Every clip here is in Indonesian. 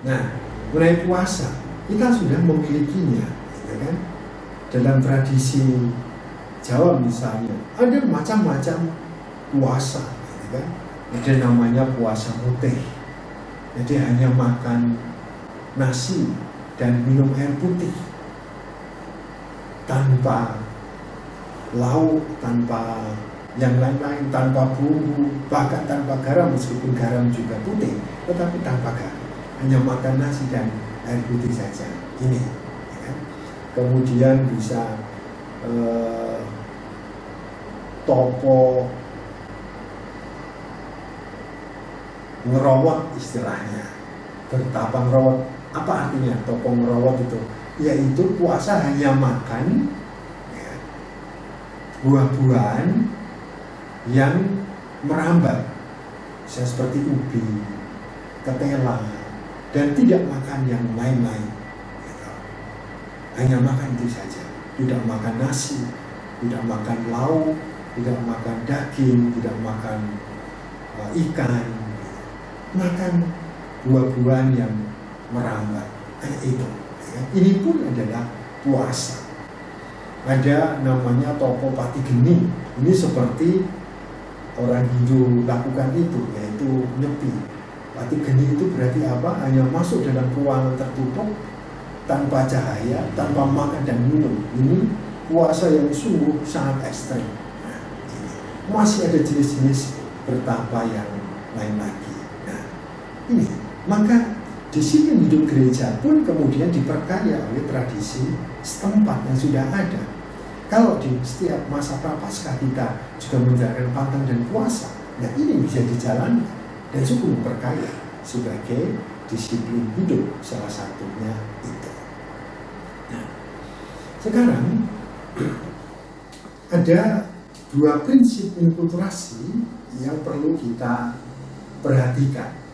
Nah, mengenai puasa, kita sudah memilikinya, ya kan? Dalam tradisi Jawa misalnya, ada macam-macam puasa, ya kan? Ada namanya puasa mutih, jadi hanya makan nasi dan minum air putih, tanpa lauk, tanpa yang lain-lain, tanpa bumbu, bahkan tanpa garam, meskipun garam juga putih, tetapi tanpa garam, hanya makan nasi dan air putih saja. Ini, ya kan? Kemudian bisa topo ngerawat istilahnya, bertapa ngerawat. Apa artinya topo ngerawat itu? Yaitu puasa hanya makan ya, buah-buahan yang merambat, misalnya seperti ubi, ketela, dan tidak makan yang lain-lain. Hanya makan itu saja, tidak makan nasi, tidak makan lauk, tidak makan daging, tidak makan ikan, makan buah-buahan yang merambat. Kayak itu. Ya. Ini pun adalah puasa. Ada namanya topo pati geni. Ini seperti orang Hindu lakukan itu, yaitu nyepi. Pati geni itu berarti apa? Hanya masuk dalam ruangan tertutup, tanpa cahaya, tanpa makan dan minum. Ini puasa yang sungguh sangat ekstrem. Nah, masih ada jenis-jenis bertapa yang lain lagi. Nah, ini maka disiplin hidup gereja pun kemudian diperkaya oleh tradisi setempat yang sudah ada. Kalau di setiap masa prapaskah kita juga menjalankan pantang dan puasa, nah ini bisa dijalankan dan cukup memperkaya sebagai disiplin hidup, salah satunya itu. Nah, sekarang ada dua prinsip inkulturasi yang perlu kita perhatikan.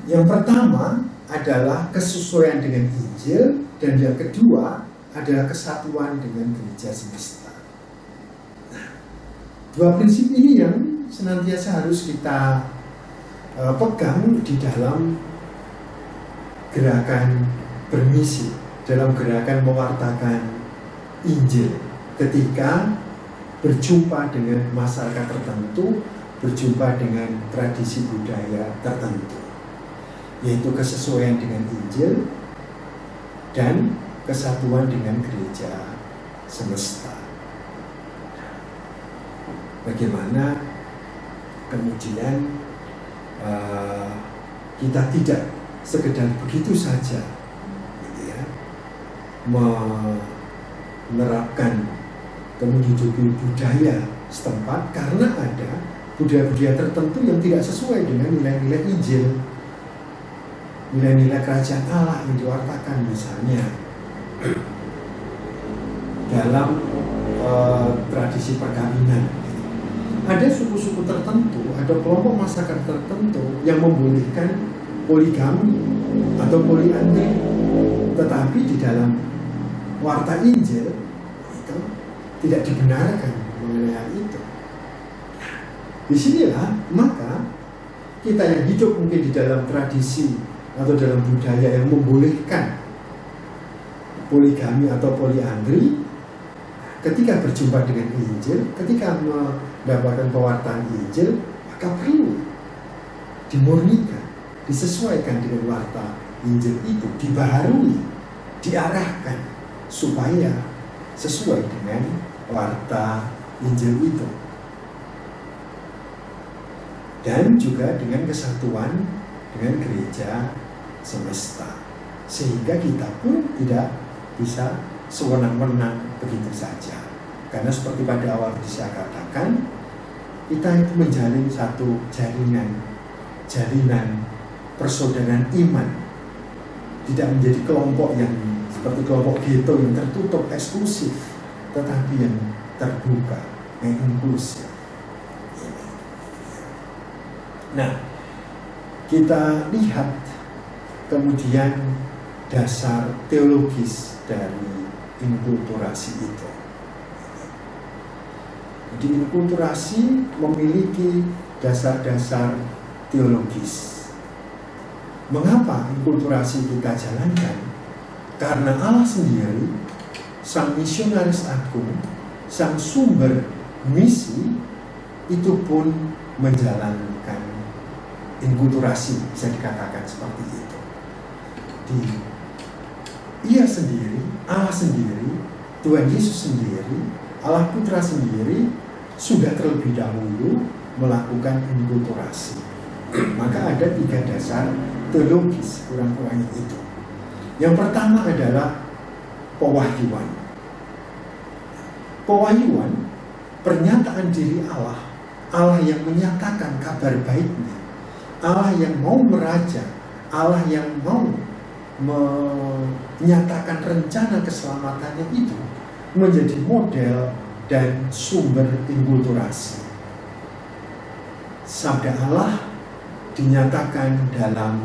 Yang pertama adalah kesesuaian dengan Injil, dan yang kedua adalah kesatuan dengan gereja semesta. Nah, dua prinsip ini yang senantiasa harus kita pegang di dalam gerakan bermisi, dalam gerakan mewartakan Injil ketika berjumpa dengan masyarakat tertentu, berjumpa dengan tradisi budaya tertentu, yaitu kesesuaian dengan Injil dan kesatuan dengan gereja semesta. Bagaimana kemudian kita tidak sekedar begitu saja gitu ya, menerapkan menghidupi budaya setempat, karena ada budaya-budaya tertentu yang tidak sesuai dengan nilai-nilai Injil, nilai-nilai kerajaan Allah yang diwartakan. Misalnya dalam tradisi perkawinan, ada suku-suku tertentu, ada kelompok masyarakat tertentu yang membolehkan poligami atau poliandri, tetapi di dalam warta Injil itu tidak dibenarkan mengenai hal itu. Disinilah maka kita yang hidup mungkin di dalam tradisi atau dalam budaya yang membolehkan poligami atau poliandri, ketika berjumpa dengan Injil, ketika mendapatkan pewartaan Injil, maka perlu dimurnikan, disesuaikan dengan warta Injil itu, dibaharui, diarahkan supaya sesuai dengan warta Injil itu, dan juga dengan kesatuan dengan gereja semesta, sehingga kita pun tidak bisa sewenang-wenang begitu saja. Karena seperti pada awal saya katakan, kita itu menjalin satu jalinan persaudaraan iman, tidak menjadi kelompok yang seperti kelompok ghetto yang tertutup, eksklusif, tetapi yang terbuka, yang inklusif. Nah, kita lihat kemudian dasar teologis dari inkulturasi itu. Jadi inkulturasi memiliki dasar-dasar teologis. Mengapa inkulturasi kita jalankan? Karena Allah sendiri, sang misionaris agung, sang sumber misi, itu pun menjalankan inkulturasi, bisa dikatakan seperti itu. Ia sendiri, Allah sendiri, Tuhan Yesus sendiri, Allah Putra sendiri sudah terlebih dahulu melakukan inkulturasi. Maka ada 3 dasar teologis kurang-kurangnya itu. Yang pertama adalah pewahyuan. Pewahyuan, pernyataan diri Allah, Allah yang menyatakan kabar baiknya, Allah yang mau meraja, Allah yang mau menyatakan rencana keselamatannya itu menjadi model dan sumber inkulturasi. Sabda Allah dinyatakan dalam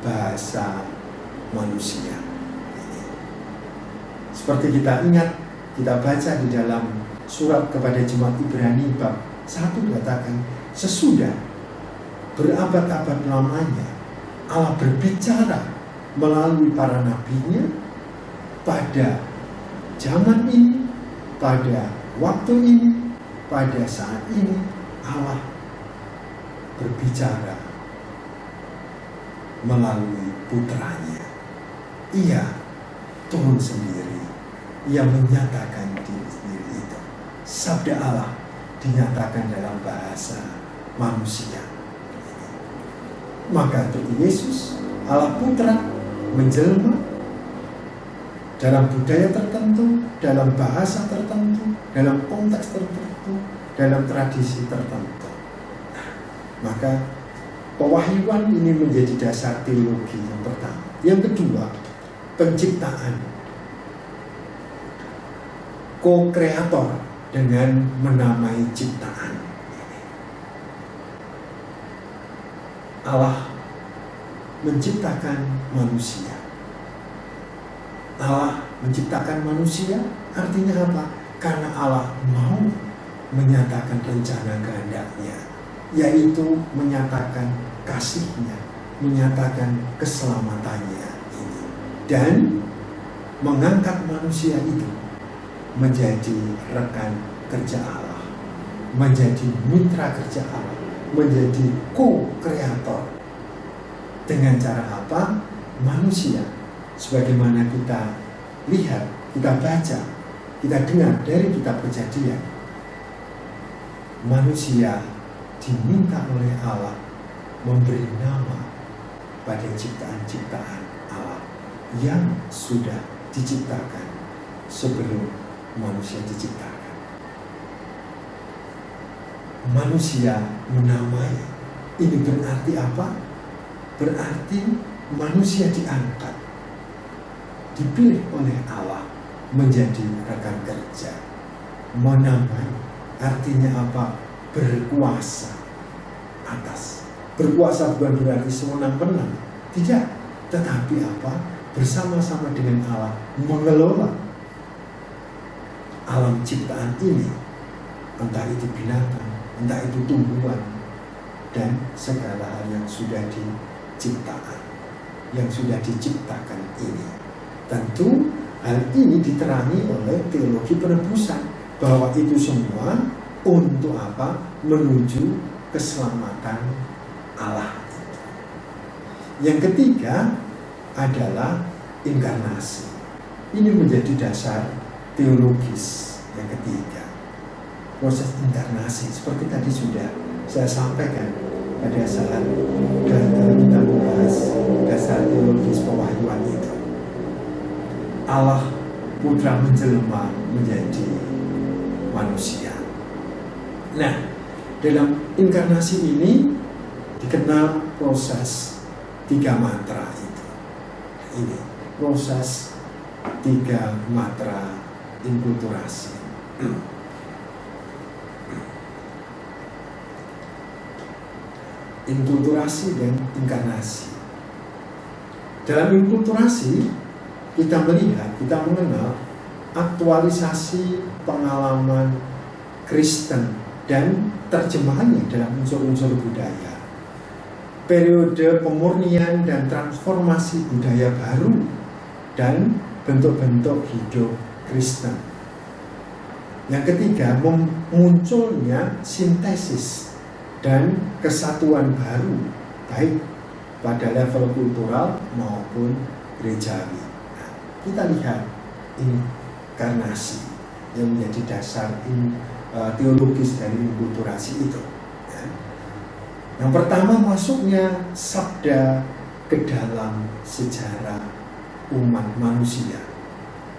bahasa manusia. Seperti kita ingat, kita baca di dalam surat kepada jemaat Ibrani bab 1 dikatakan, sesudah berabad-abad lamanya Allah berbicara melalui para nabinya, pada zaman ini, pada waktu ini, pada saat ini Allah berbicara melalui putranya. Ia turun sendiri, ia menyatakan diri sendiri itu. Sabda Allah dinyatakan dalam bahasa manusia. Maka Tuhan Yesus, Allah Putra, menjelma dalam budaya tertentu, dalam bahasa tertentu, dalam konteks tertentu, dalam tradisi tertentu. Maka pewahyuan ini menjadi dasar teologi yang pertama. Yang kedua, penciptaan. Co-kreator dengan menamai ciptaan. Allah menciptakan manusia. Allah menciptakan manusia artinya apa? Karena Allah mau menyatakan rencana kehendaknya, yaitu menyatakan kasihnya, menyatakan keselamatannya ini, dan mengangkat manusia itu menjadi rekan kerja Allah, menjadi mitra kerja Allah, menjadi co-kreator. Dengan cara apa? Manusia, sebagaimana kita lihat, kita baca, kita dengar dari kitab Kejadian, manusia diminta oleh Allah memberi nama pada ciptaan-ciptaan Allah yang sudah diciptakan sebelum manusia diciptakan. Manusia menamai, ini berarti apa? Berarti manusia diangkat, dipilih oleh Allah menjadi rekan kerja. Menamai artinya apa? Berkuasa atas. Berkuasa bukan berarti sewenang-wenang, tidak. Tetapi apa? Bersama-sama dengan Allah mengelola alam ciptaan ini, entah itu binatang, entah itu tumbuhan, dan segala hal yang sudah diciptakan, yang sudah diciptakan ini. Tentu hal ini diterangi oleh teologi penebusan, bahwa itu semua untuk apa? Menuju keselamatan Allah. Yang ketiga adalah inkarnasi. Ini menjadi dasar teologis yang ketiga. Proses inkarnasi seperti tadi sudah saya sampaikan pada saat kita membahas dasar teologis pewahyuan itu. Allah Putra menjelma menjadi manusia. Nah, dalam inkarnasi ini dikenal proses 3 matra itu. Ini proses 3 matra inkulturasi. Inkulturasi dan inkarnasi. Dalam inkulturasi kita melihat, kita mengenal aktualisasi pengalaman Kristen dan terjemahannya dalam unsur-unsur budaya. periode pemurnian dan transformasi budaya baru dan bentuk-bentuk hidup Kristen. Yang ketiga, munculnya sintesis dan kesatuan baru, baik pada level kultural maupun gerejawi. Nah, kita lihat inkarnasi yang menjadi dasar teologis dari inkulturasi itu. Yang pertama, masuknya sabda ke dalam sejarah umat manusia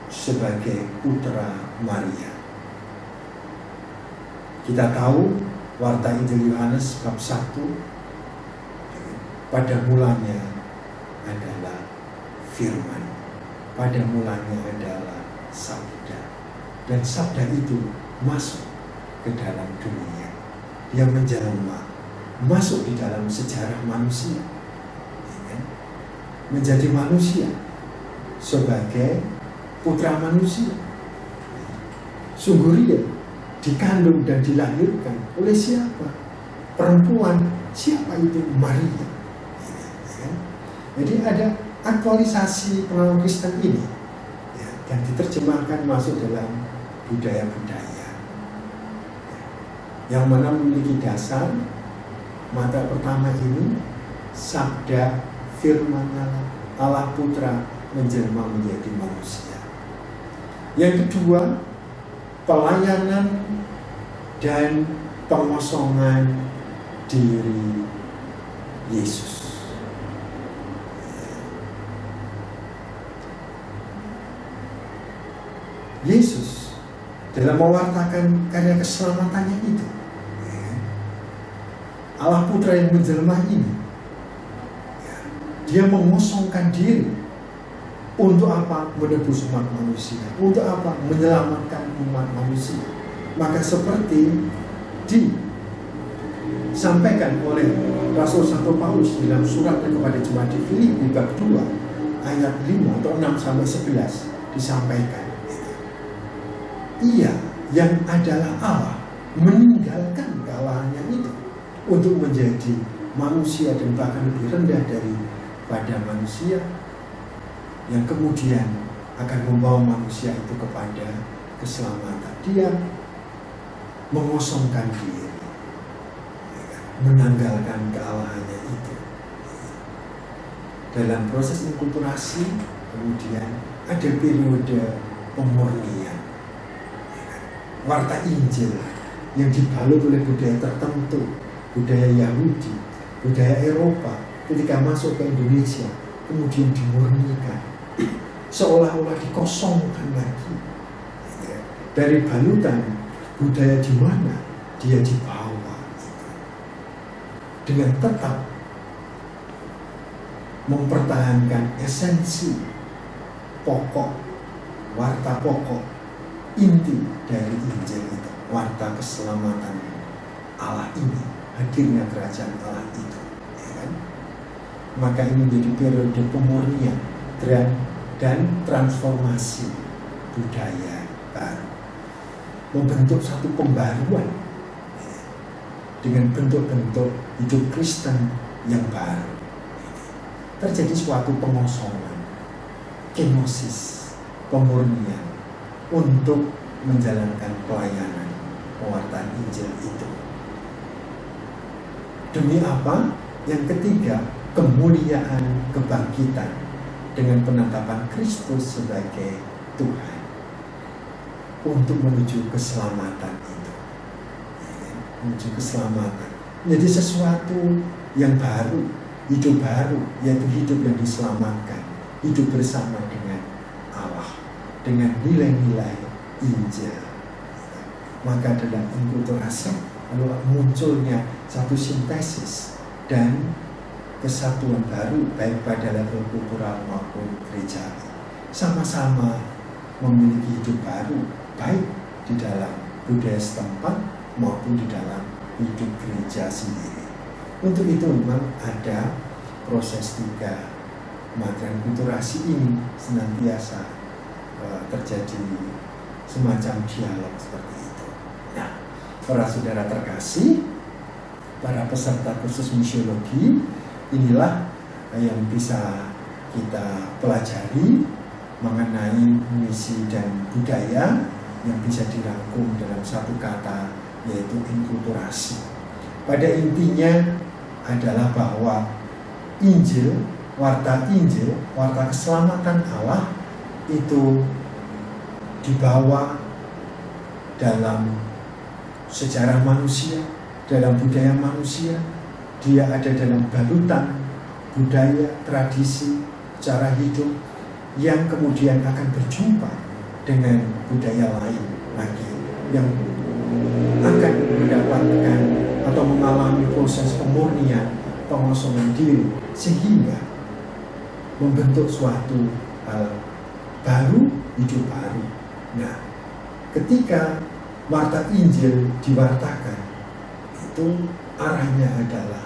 sebagai putra Maria. Kita tahu warta Injil Yohanes bab 1, pada mulanya adalah firman, pada mulanya adalah sabda, dan sabda itu masuk ke dalam dunia, yang menjelma, masuk di dalam sejarah manusia, menjadi manusia sebagai putra manusia. Sungguh real, dikandung dan dilahirkan oleh siapa? Perempuan. Siapa itu? Maria. Jadi ada aktualisasi pengalaman Kristen ini, dan diterjemahkan masuk dalam budaya-budaya, yang mana memiliki dasar. Mata pertama ini, sabda firman Allah Putra menjelma menjadi manusia. Yang kedua, pelayanan dan pengosongan diri Yesus. Yesus dalam mewartakan karya keselamatannya itu, Allah Putra yang menjelma ini, dia mengosongkan diri. Untuk apa? Menebus umat manusia. Untuk apa? Menyelamatkan umat manusia. Maka seperti disampaikan oleh Rasul Santo Paulus dalam suratnya kepada jemaat di Filipi bab 2 ayat 5 atau 6 sampai 11 disampaikan. Ia yang adalah Allah meninggalkan kealahannya itu untuk menjadi manusia dan bahkan lebih rendah daripada manusia, yang kemudian akan membawa manusia itu kepada keselamatan. Dia mengosongkan diri, menanggalkan kealahannya itu. Dalam proses inkulturasi kemudian ada periode pemurnian. Warta Injil yang dibalut oleh budaya tertentu, budaya Yahudi, budaya Eropa, ketika masuk ke Indonesia kemudian dimurnikan, seolah-olah dikosongkan lagi dari balutan budaya di mana dia dibawa, dengan tetap mempertahankan esensi pokok, warta pokok, inti dari Injil itu, warta keselamatan Allah ini, hadirnya kerajaan Allah itu, ya kan? Maka ini menjadi periode pemurnian dan transformasi budaya baru, membentuk satu pembaruan dengan bentuk-bentuk hidup Kristen yang baru. Terjadi suatu pengosongan, kenosis, pemurnian untuk menjalankan pelayanan pewartaan Injil itu. Demi apa? Yang ketiga, kemuliaan kebangkitan dengan penetapan Kristus sebagai Tuhan untuk menuju keselamatan itu, menuju keselamatan, menjadi sesuatu yang baru, hidup baru, yaitu hidup yang diselamatkan, hidup bersama dengan Allah, dengan nilai-nilai Injil. Maka dalam inkulturasi lalu munculnya satu sintesis dan kesatuan baru, baik pada level kultural maupun gerejawi, sama-sama memiliki hidup baru, baik di dalam budaya setempat maupun di dalam hidup gereja sendiri. Untuk itu memang ada proses 3 kemajuan kulturasi ini senantiasa terjadi semacam dialog seperti itu. Nah, para saudara terkasih, para peserta kursus misiologi, inilah yang bisa kita pelajari mengenai misi dan budaya yang bisa dirangkum dalam satu kata, yaitu inkulturasi. Pada intinya adalah bahwa Injil, warta keselamatan Allah itu dibawa dalam sejarah manusia, dalam budaya manusia. Dia ada dalam balutan budaya, tradisi, cara hidup yang kemudian akan berjumpa dengan budaya lain lagi yang akan mendapatkan atau mengalami proses pemurnian, pengosongan diri, sehingga membentuk suatu hal baru, hidup baru. Nah, ketika warta Injil diwartakan, itu arahnya adalah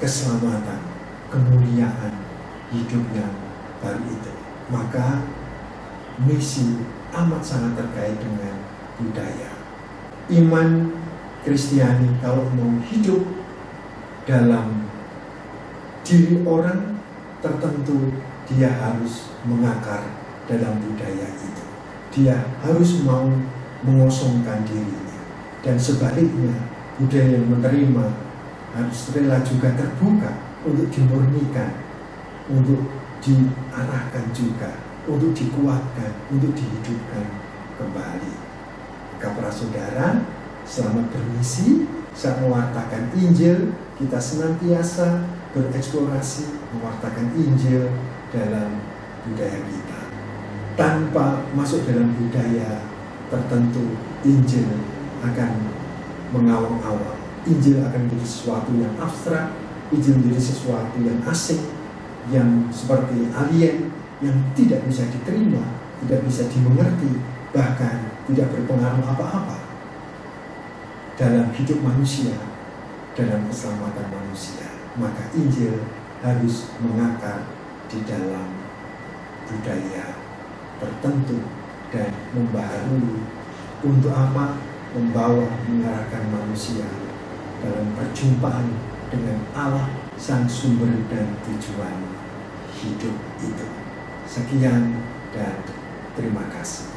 keselamatan, kemuliaan hidup yang baru itu. Maka misi amat sangat terkait dengan budaya. Iman Kristiani kalau mau hidup dalam diri orang tertentu, dia harus mengakar dalam budaya itu. Dia harus mau mengosongkan dirinya. Dan sebaliknya, budaya yang menerima harus rela juga terbuka untuk dimurnikan, untuk diarahkan juga, untuk dikuatkan, untuk dihidupkan kembali. Maka para saudara, selamat bermisi saat mewartakan Injil. Kita senantiasa bereksplorasi mewartakan Injil dalam budaya kita. Tanpa masuk dalam budaya tertentu, Injil akan mengawang-awang. Injil akan menjadi sesuatu yang abstrak, Injil menjadi sesuatu yang asing, yang seperti alien, yang tidak bisa diterima, tidak bisa dimengerti, bahkan tidak berpengaruh apa-apa dalam hidup manusia, dalam keselamatan manusia. Maka Injil harus mengakar di dalam budaya tertentu dan membaharui. Untuk apa? Membawa, mengarahkan manusia dalam perjumpaan dengan Allah, sang sumber dan tujuan hidup itu. Sekian dan terima kasih.